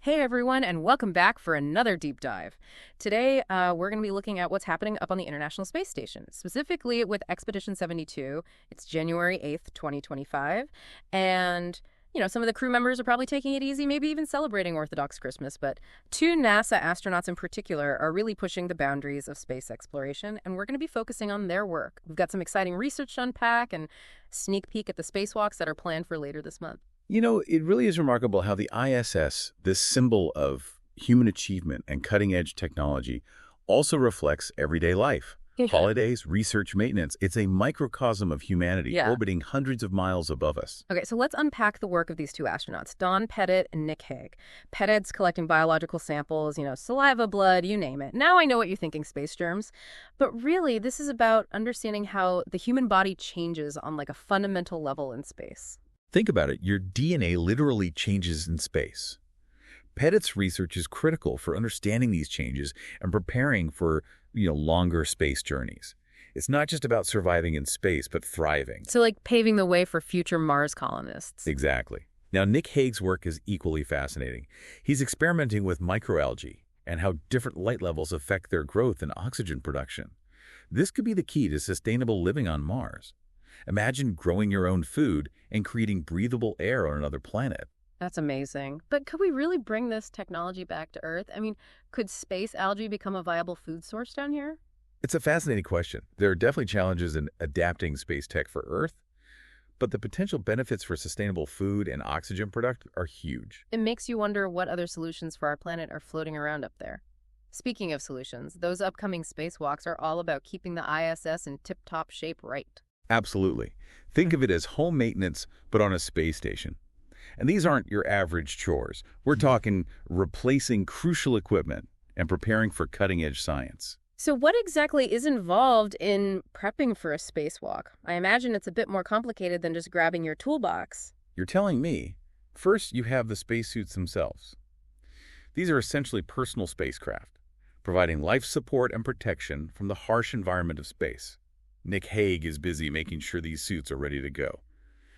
Hey everyone, and welcome back for another deep dive. Today, we're going to be looking at what's happening up on the International Space Station, specifically with Expedition 72. It's January 8th, 2025, and some of the crew members are probably taking it easy, maybe even celebrating Orthodox Christmas, but two NASA astronauts in particular are really pushing the boundaries of space exploration, and we're going to be focusing on their work. We've got some exciting research to unpack and sneak peek at the spacewalks that are planned for later this month. It really is remarkable how the ISS, this symbol of human achievement and cutting-edge technology, also reflects everyday life. Yeah. Holidays, research, maintenance. It's a microcosm of humanity orbiting hundreds of miles above us. Okay, so let's unpack the work of these two astronauts, Don Pettit and Nick Hague. Pettit's collecting biological samples, saliva, blood, you name it. Now I know what you're thinking, space germs. But really, this is about understanding how the human body changes on like a fundamental level in space. Think about it. Your DNA literally changes in space. Pettit's research is critical for understanding these changes and preparing for, longer space journeys. It's not just about surviving in space, but thriving. So like paving the way for future Mars colonists. Exactly. Now, Nick Hague's work is equally fascinating. He's experimenting with microalgae and how different light levels affect their growth and oxygen production. This could be the key to sustainable living on Mars. Imagine growing your own food and creating breathable air on another planet. That's amazing. But could we really bring this technology back to Earth? I mean, could space algae become a viable food source down here? It's a fascinating question. There are definitely challenges in adapting space tech for Earth, but the potential benefits for sustainable food and oxygen production are huge. It makes you wonder what other solutions for our planet are floating around up there. Speaking of solutions, those upcoming spacewalks are all about keeping the ISS in tip-top shape, right? Absolutely. Think of it as home maintenance, but on a space station. And these aren't your average chores. We're talking replacing crucial equipment and preparing for cutting-edge science. So what exactly is involved in prepping for a spacewalk? I imagine it's a bit more complicated than just grabbing your toolbox. You're telling me. First, you have the spacesuits themselves. These are essentially personal spacecraft, providing life support and protection from the harsh environment of space. Nick Hague is busy making sure these suits are ready to go,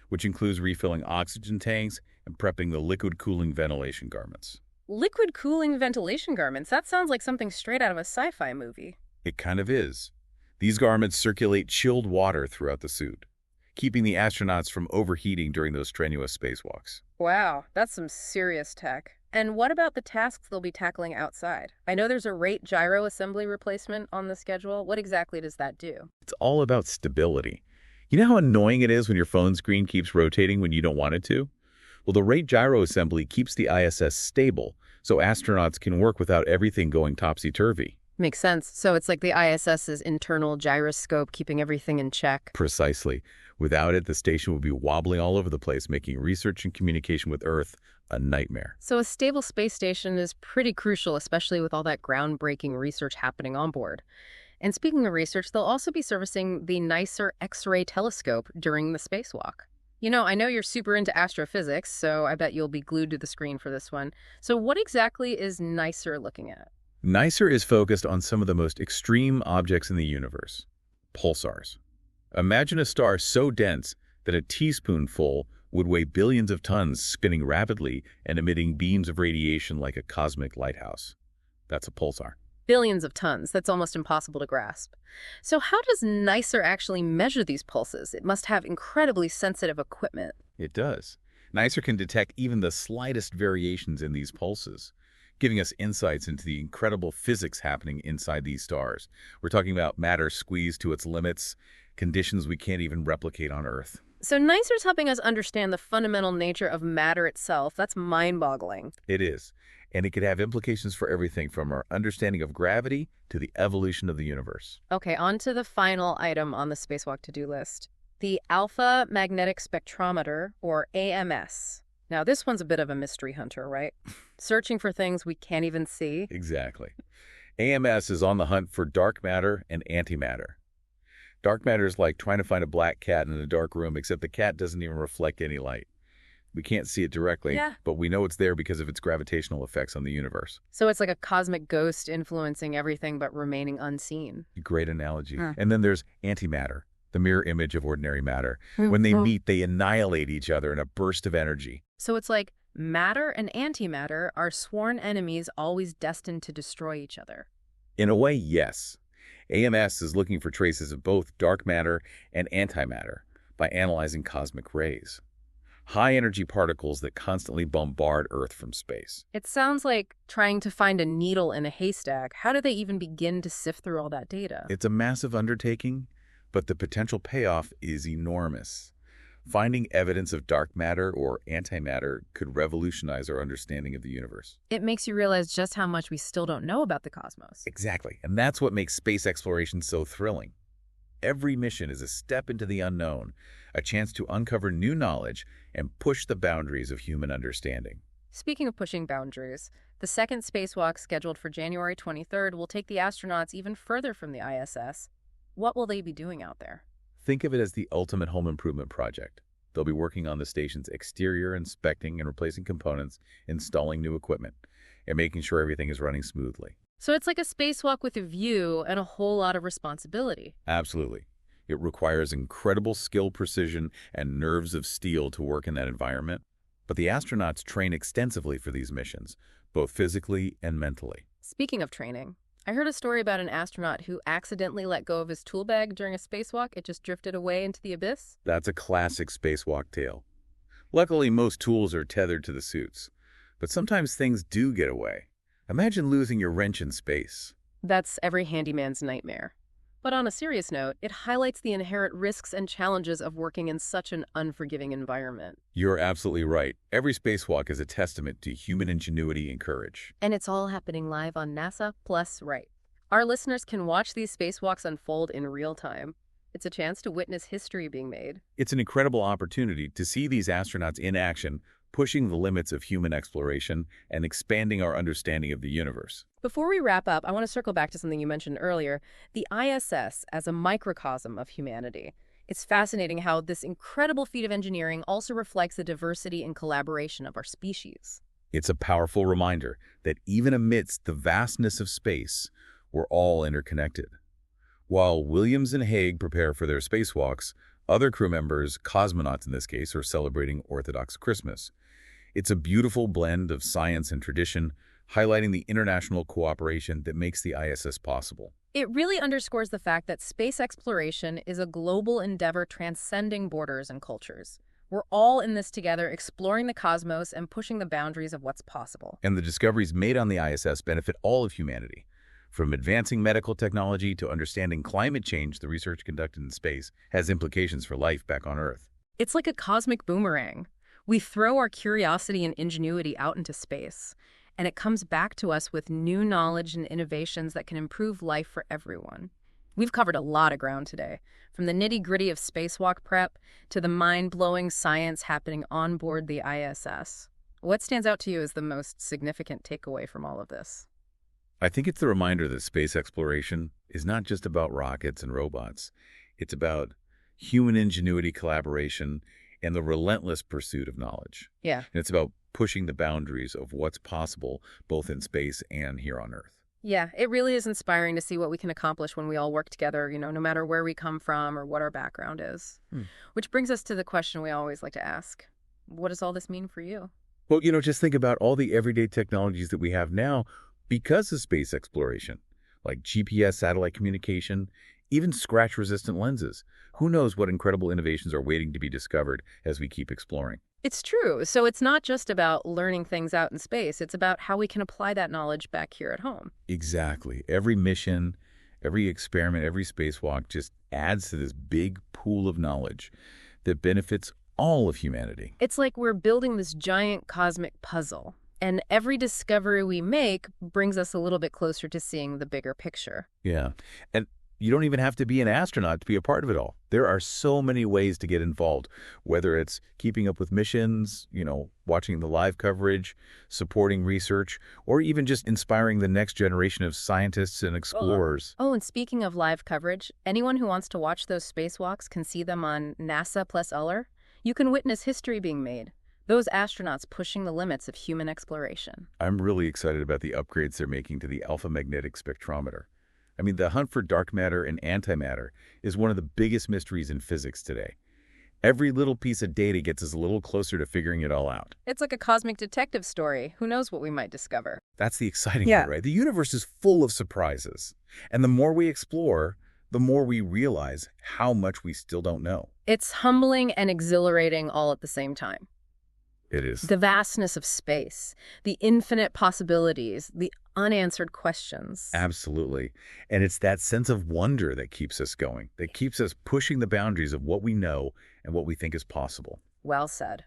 which includes refilling oxygen tanks and prepping the liquid cooling ventilation garments. Liquid cooling ventilation garments? That sounds like something straight out of a sci-fi movie. It kind of is. These garments circulate chilled water throughout the suit, keeping the astronauts from overheating during those strenuous spacewalks. Wow, that's some serious tech. And what about the tasks they'll be tackling outside? I know there's a rate gyro assembly replacement on the schedule. What exactly does that do? It's all about stability. You know how annoying it is when your phone screen keeps rotating when you don't want it to? Well, the rate gyro assembly keeps the ISS stable, so astronauts can work without everything going topsy-turvy. Makes sense. So it's like the ISS's internal gyroscope keeping everything in check. Precisely. Without it, the station would be wobbling all over the place, making research and communication with Earth a nightmare. So a stable space station is pretty crucial, especially with all that groundbreaking research happening on board. And speaking of research, they'll also be servicing the NICER X-ray telescope during the spacewalk. I know you're super into astrophysics, so I bet you'll be glued to the screen for this one. So what exactly is NICER looking at? NICER is focused on some of the most extreme objects in the universe, pulsars. Imagine a star so dense that a teaspoonful would weigh billions of tons, spinning rapidly and emitting beams of radiation like a cosmic lighthouse. That's a pulsar. Billions of tons. That's almost impossible to grasp. So how does NICER actually measure these pulses? It must have incredibly sensitive equipment. It does. NICER can detect even the slightest variations in these pulses, giving us insights into the incredible physics happening inside these stars. We're talking about matter squeezed to its limits, conditions we can't even replicate on Earth. So NICER's helping us understand the fundamental nature of matter itself. That's mind-boggling. It is. And it could have implications for everything from our understanding of gravity to the evolution of the universe. Okay, on to the final item on the spacewalk to-do list. The Alpha Magnetic Spectrometer, or AMS. Now, this one's a bit of a mystery hunter, right? Searching for things we can't even see. Exactly. AMS is on the hunt for dark matter and antimatter. Dark matter is like trying to find a black cat in a dark room, except the cat doesn't even reflect any light. We can't see it directly, but we know it's there because of its gravitational effects on the universe. So it's like a cosmic ghost influencing everything but remaining unseen. Great analogy. And then there's antimatter, the mirror image of ordinary matter. When they meet, they annihilate each other in a burst of energy. So it's like Matter and antimatter are sworn enemies always destined to destroy each other. In a way, yes. AMS is looking for traces of both dark matter and antimatter by analyzing cosmic rays, high-energy particles that constantly bombard Earth from space. It sounds like trying to find a needle in a haystack. How do they even begin to sift through all that data? It's a massive undertaking, but the potential payoff is enormous. Finding evidence of dark matter or antimatter could revolutionize our understanding of the universe. It makes you realize just how much we still don't know about the cosmos. Exactly, and that's what makes space exploration so thrilling. Every mission is a step into the unknown, a chance to uncover new knowledge and push the boundaries of human understanding. Speaking of pushing boundaries, the second spacewalk scheduled for January 23rd will take the astronauts even further from the ISS. What will they be doing out there? Think of it as the ultimate home improvement project. They'll be working on the station's exterior, inspecting and replacing components, installing new equipment, and making sure everything is running smoothly. So it's like a spacewalk with a view and a whole lot of responsibility. Absolutely. It requires incredible skill, precision, and nerves of steel to work in that environment. But the astronauts train extensively for these missions, both physically and mentally. Speaking of training, I heard a story about an astronaut who accidentally let go of his tool bag during a spacewalk. It just drifted away into the abyss. That's a classic spacewalk tale. Luckily, most tools are tethered to the suits, but sometimes things do get away. Imagine losing your wrench in space. That's every handyman's nightmare. But on a serious note, it highlights the inherent risks and challenges of working in such an unforgiving environment. You're absolutely right. Every spacewalk is a testament to human ingenuity and courage. And it's all happening live on NASA Plus Right. Our listeners can watch these spacewalks unfold in real time. It's a chance to witness history being made. It's an incredible opportunity to see these astronauts in action, pushing the limits of human exploration and expanding our understanding of the universe. Before we wrap up, I want to circle back to something you mentioned earlier, the ISS as a microcosm of humanity. It's fascinating how this incredible feat of engineering also reflects the diversity and collaboration of our species. It's a powerful reminder that even amidst the vastness of space, we're all interconnected. While Williams and Hague prepare for their spacewalks, other crew members, cosmonauts in this case, are celebrating Orthodox Christmas. It's a beautiful blend of science and tradition, highlighting the international cooperation that makes the ISS possible. It really underscores the fact that space exploration is a global endeavor transcending borders and cultures. We're all in this together, exploring the cosmos and pushing the boundaries of what's possible. And the discoveries made on the ISS benefit all of humanity. From advancing medical technology to understanding climate change, the research conducted in space has implications for life back on Earth. It's like a cosmic boomerang. We throw our curiosity and ingenuity out into space, and it comes back to us with new knowledge and innovations that can improve life for everyone. We've covered a lot of ground today, from the nitty-gritty of spacewalk prep to the mind-blowing science happening on board the ISS. What stands out to you as the most significant takeaway from all of this? I think it's the reminder that space exploration is not just about rockets and robots. It's about human ingenuity, collaboration, and the relentless pursuit of knowledge. Yeah. And it's about pushing the boundaries of what's possible both in space and here on Earth. Yeah, it really is inspiring to see what we can accomplish when we all work together, no matter where we come from or what our background is. Which brings us to the question we always like to ask. What does all this mean for you? Well, just think about all the everyday technologies that we have now because of space exploration, like GPS satellite communication, even scratch-resistant lenses. Who knows what incredible innovations are waiting to be discovered as we keep exploring. It's true. So it's not just about learning things out in space. It's about how we can apply that knowledge back here at home. Exactly. Every mission, every experiment, every spacewalk just adds to this big pool of knowledge that benefits all of humanity. It's like we're building this giant cosmic puzzle, and every discovery we make brings us a little bit closer to seeing the bigger picture. Yeah. And you don't even have to be an astronaut to be a part of it all. There are so many ways to get involved, whether it's keeping up with missions, watching the live coverage, supporting research, or even just inspiring the next generation of scientists and explorers. Oh, and speaking of live coverage, anyone who wants to watch those spacewalks can see them on NASA Plus Uller. You can witness history being made. Those astronauts pushing the limits of human exploration. I'm really excited about the upgrades they're making to the alpha magnetic spectrometer. The hunt for dark matter and antimatter is one of the biggest mysteries in physics today. Every little piece of data gets us a little closer to figuring it all out. It's like a cosmic detective story. Who knows what we might discover? That's the exciting Yeah. part, right? The universe is full of surprises. And the more we explore, the more we realize how much we still don't know. It's humbling and exhilarating all at the same time. It is. The vastness of space, the infinite possibilities, the unanswered questions. Absolutely. And it's that sense of wonder that keeps us going, that keeps us pushing the boundaries of what we know and what we think is possible. Well said.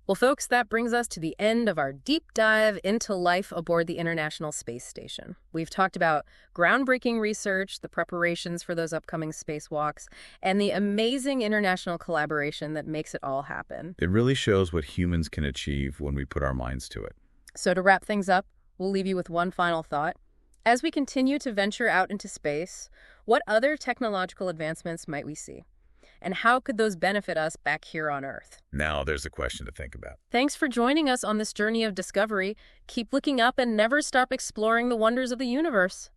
Well, folks, that brings us to the end of our deep dive into life aboard the International Space Station. We've talked about groundbreaking research, the preparations for those upcoming spacewalks, and the amazing international collaboration that makes it all happen. It really shows what humans can achieve when we put our minds to it. So to wrap things up, we'll leave you with one final thought. As we continue to venture out into space, what other technological advancements might we see? And how could those benefit us back here on Earth? Now there's a question to think about. Thanks for joining us on this journey of discovery. Keep looking up and never stop exploring the wonders of the universe.